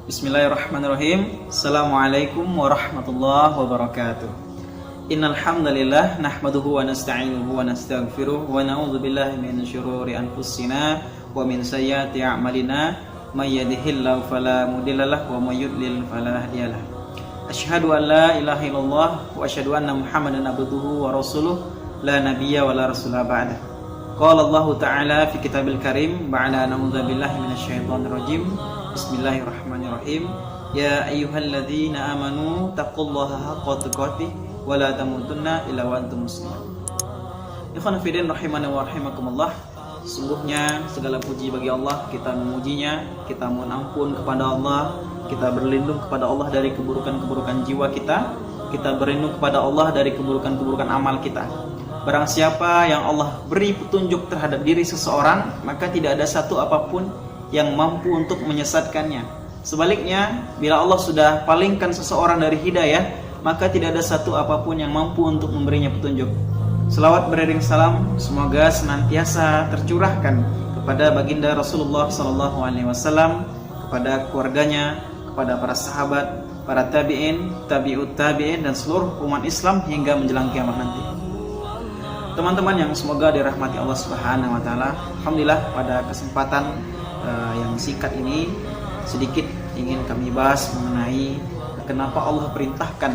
Bismillahirrahmanirrahim. Assalamualaikum warahmatullahi wabarakatuh. Innal hamdalillah nahmaduhu wa nasta'inuhu wa nastaghfiruh wa na'udzu billahi min syururi anfusina wa min sayyiati a'malina may yahdihillahu fala mudhillalah wa may yudlil fala hadiyalah. Asyhadu an la ilaha illallah wa asyhadu anna Muhammadan abduhu wa rasuluh la nabiyya wa la rasula ba'da. Qala Allah Ta'ala fi kitabil karim ba'da na'udzu billahi minasyaitonir rajim. Bismillahirrahmanirrahim. Ya ayyuhalladzina amanu taqullaha haqqa tuqatih wa la tamutunna illa wa antum muslimun. Ikhwan fillah rahimani wa rahimakumullah. Sungguhnya segala puji bagi Allah, kita memujinya, kita mohon ampun kepada Allah, kita berlindung kepada Allah dari keburukan-keburukan jiwa kita berlindung kepada Allah dari keburukan-keburukan amal kita. Barang siapa yang Allah beri petunjuk terhadap diri seseorang, maka tidak ada satu apapun yang mampu untuk menyesatkannya. Sebaliknya, bila Allah sudah palingkan seseorang dari hidayah, maka tidak ada satu apapun yang mampu untuk memberinya petunjuk. Selawat beriring salam semoga senantiasa tercurahkan kepada baginda Rasulullah SAW, kepada keluarganya, kepada para sahabat, para tabi'in, tabi'ut tabi'in, dan seluruh umat Islam hingga menjelang kiamat nanti. Teman-teman yang semoga dirahmati Allah Subhanahu wa taala, alhamdulillah pada kesempatan yang singkat ini sedikit ingin kami bahas mengenai kenapa Allah perintahkan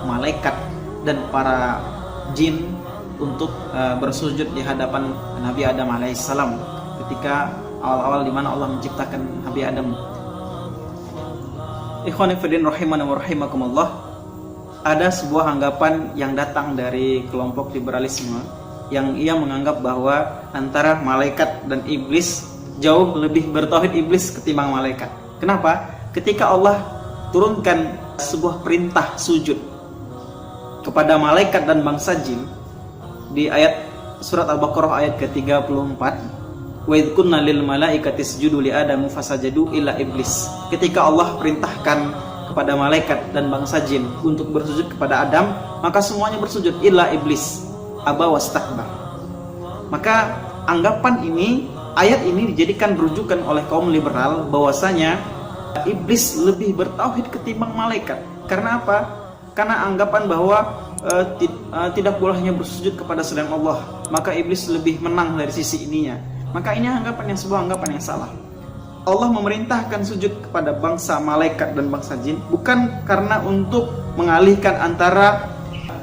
malaikat dan para jin untuk bersujud di hadapan Nabi Adam alaihissalam ketika awal-awal di mana Allah menciptakan Nabi Adam. Ikhwani fillah rahimani wa rahimakumullah. Ada sebuah anggapan yang datang dari kelompok liberalisme yang ia menganggap bahwa antara malaikat dan iblis jauh lebih bertauhid iblis ketimbang malaikat. Kenapa? Ketika Allah turunkan sebuah perintah sujud kepada malaikat dan bangsa jin di ayat surat Al-Baqarah ayat ke-34, wa idh kunna lil malaikati isjudu li adamu fasajadu illa iblis. Ketika Allah perintahkan kepada malaikat dan bangsa jin untuk bersujud kepada Adam, maka semuanya bersujud illa iblis aba wastakbar. Maka anggapan ini, ayat ini dijadikan rujukan oleh kaum liberal bahwasanya iblis lebih bertauhid ketimbang malaikat. Karena apa? Karena anggapan bahwa tidak bolehnya bersujud kepada selain Allah, maka iblis lebih menang dari sisi ininya. Maka ini sebuah anggapan yang salah. Allah memerintahkan sujud kepada bangsa malaikat dan bangsa jin bukan karena untuk mengalihkan antara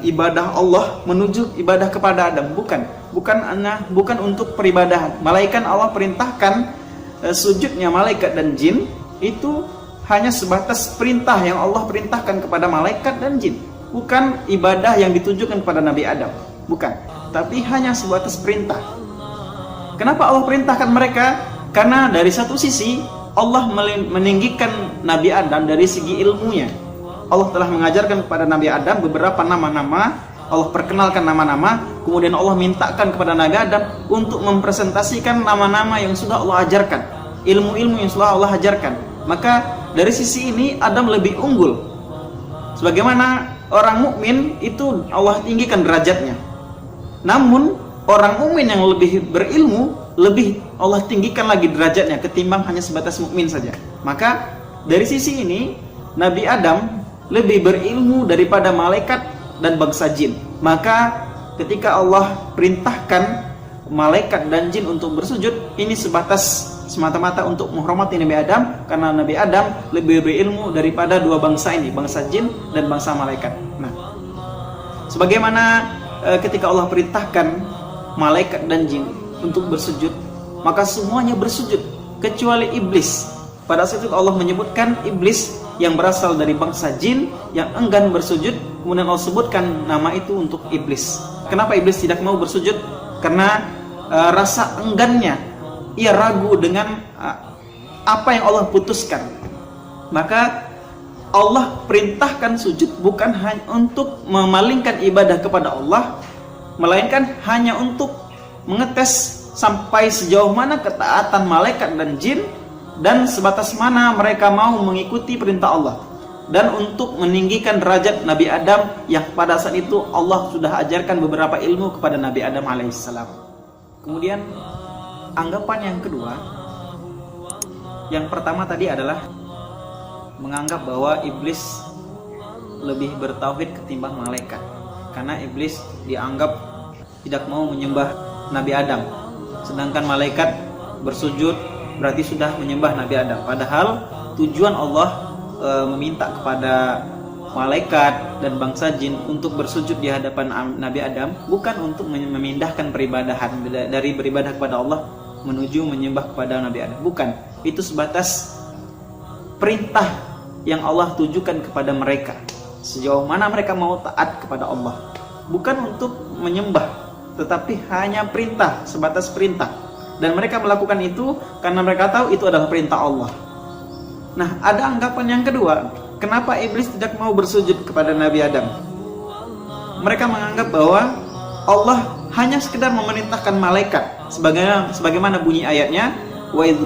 ibadah Allah menuju ibadah kepada Adam, bukan untuk peribadahan. Malaikat Allah perintahkan sujudnya malaikat dan jin itu hanya sebatas perintah yang Allah perintahkan kepada malaikat dan jin, bukan ibadah yang ditujukan kepada Nabi Adam, bukan, tapi hanya sebatas perintah. Kenapa Allah perintahkan mereka? Karena dari satu sisi Allah meninggikan Nabi Adam dari segi ilmunya. Allah telah mengajarkan kepada Nabi Adam beberapa nama-nama, Allah perkenalkan nama-nama, kemudian Allah mintakan kepada Nabi Adam untuk mempresentasikan nama-nama yang sudah Allah ajarkan, ilmu-ilmu yang sudah Allah ajarkan. Maka dari sisi ini Adam lebih unggul. Sebagaimana orang mukmin itu Allah tinggikan derajatnya. Namun orang mukmin yang lebih berilmu lebih Allah tinggikan lagi derajatnya ketimbang hanya sebatas mukmin saja. Maka dari sisi ini Nabi Adam lebih berilmu daripada malaikat dan bangsa jin. Maka ketika Allah perintahkan malaikat dan jin untuk bersujud, ini semata-mata untuk menghormati Nabi Adam, karena Nabi Adam lebih berilmu daripada dua bangsa ini, bangsa jin dan bangsa malaikat. Nah, sebagaimana ketika Allah perintahkan malaikat dan jin untuk bersujud, maka semuanya bersujud kecuali iblis. Pada saat itu Allah menyebutkan iblis yang berasal dari bangsa jin yang enggan bersujud, kemudian Allah sebutkan nama itu untuk iblis. Kenapa iblis tidak mau bersujud? Karena rasa enggannya, ia ragu dengan apa yang Allah putuskan. Maka Allah perintahkan sujud bukan hanya untuk memalingkan ibadah kepada Allah, melainkan hanya untuk mengetes sampai sejauh mana ketaatan malaikat dan jin dan sebatas mana mereka mau mengikuti perintah Allah, dan untuk meninggikan derajat Nabi Adam yang pada saat itu Allah sudah ajarkan beberapa ilmu kepada Nabi Adam alaihissalam. Kemudian anggapan yang kedua, yang pertama tadi adalah menganggap bahwa iblis lebih bertauhid ketimbang malaikat, karena iblis dianggap tidak mau menyembah Nabi Adam, sedangkan malaikat bersujud berarti sudah menyembah Nabi Adam. Padahal tujuan Allah meminta kepada malaikat dan bangsa jin untuk bersujud di hadapan Nabi Adam bukan untuk memindahkan peribadahan dari beribadah kepada Allah menuju menyembah kepada Nabi Adam, bukan. Itu sebatas perintah yang Allah tujukan kepada mereka, sejauh mana mereka mau taat kepada Allah, bukan untuk menyembah, tetapi hanya perintah, sebatas perintah. Dan mereka melakukan itu karena mereka tahu itu adalah perintah Allah. Nah, ada anggapan yang kedua, kenapa iblis tidak mau bersujud kepada Nabi Adam? Mereka menganggap bahwa Allah hanya sekedar memerintahkan malaikat, sebagaimana bunyi ayatnya, wa idz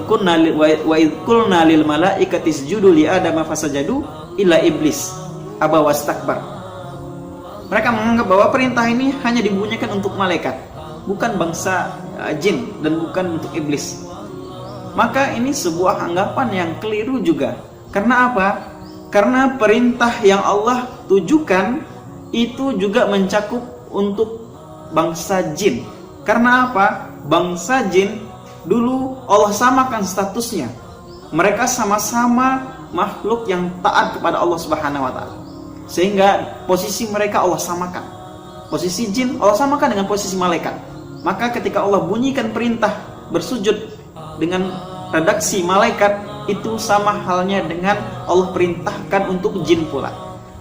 qulna lil malaikati isjudu li adama fasajadu illa iblis aba wastakbar. Mereka menganggap bahwa perintah ini hanya dibunyikan untuk malaikat, bukan bangsa jin dan bukan untuk iblis. Maka ini sebuah anggapan yang keliru juga. Karena apa? Karena perintah yang Allah tujukan itu juga mencakup untuk bangsa jin. Karena apa? Bangsa jin dulu Allah samakan statusnya. Mereka sama-sama makhluk yang taat kepada Allah Subhanahu wa taala. Sehingga posisi mereka Allah samakan. Posisi jin Allah samakan dengan posisi malaikat. Maka ketika Allah bunyikan perintah bersujud dengan redaksi malaikat, itu sama halnya dengan Allah perintahkan untuk jin pula.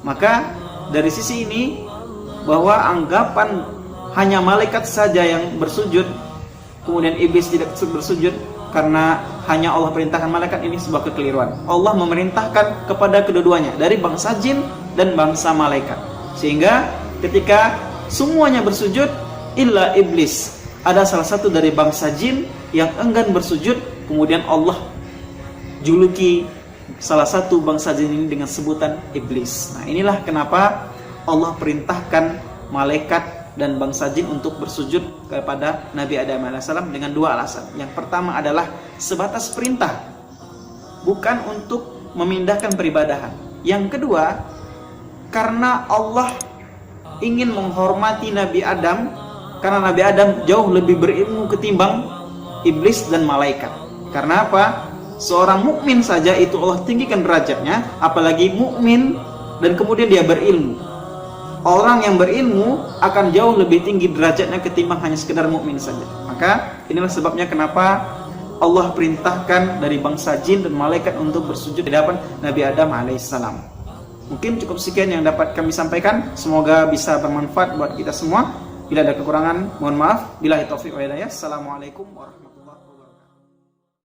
Maka dari sisi ini, bahwa anggapan hanya malaikat saja yang bersujud, kemudian iblis tidak bersujud karena hanya Allah perintahkan malaikat, ini sebuah kekeliruan. Allah memerintahkan kepada kedua-duanya, dari bangsa jin dan bangsa malaikat. Sehingga ketika semuanya bersujud illa iblis, ada salah satu dari bangsa jin yang enggan bersujud, kemudian Allah juluki salah satu bangsa jin ini dengan sebutan iblis. Nah, inilah kenapa Allah perintahkan malaikat dan bangsa jin untuk bersujud kepada Nabi Adam AS dengan dua alasan. Yang pertama adalah sebatas perintah, bukan untuk memindahkan peribadahan. Yang kedua, karena Allah ingin menghormati Nabi Adam, karena Nabi Adam jauh lebih berilmu ketimbang iblis dan malaikat. Karena apa? Seorang mukmin saja itu Allah tinggikan derajatnya, apalagi mukmin dan kemudian dia berilmu. Orang yang berilmu akan jauh lebih tinggi derajatnya ketimbang hanya sekedar mukmin saja. Maka inilah sebabnya kenapa Allah perintahkan dari bangsa jin dan malaikat untuk bersujud di hadapan Nabi Adam alaihissalam. Mungkin cukup sekian yang dapat kami sampaikan. Semoga bisa bermanfaat buat kita semua. Bila ada kekurangan, mohon maaf. Billahi taufiq wal hidayah. Assalamualaikum warahmatullahi wabarakatuh.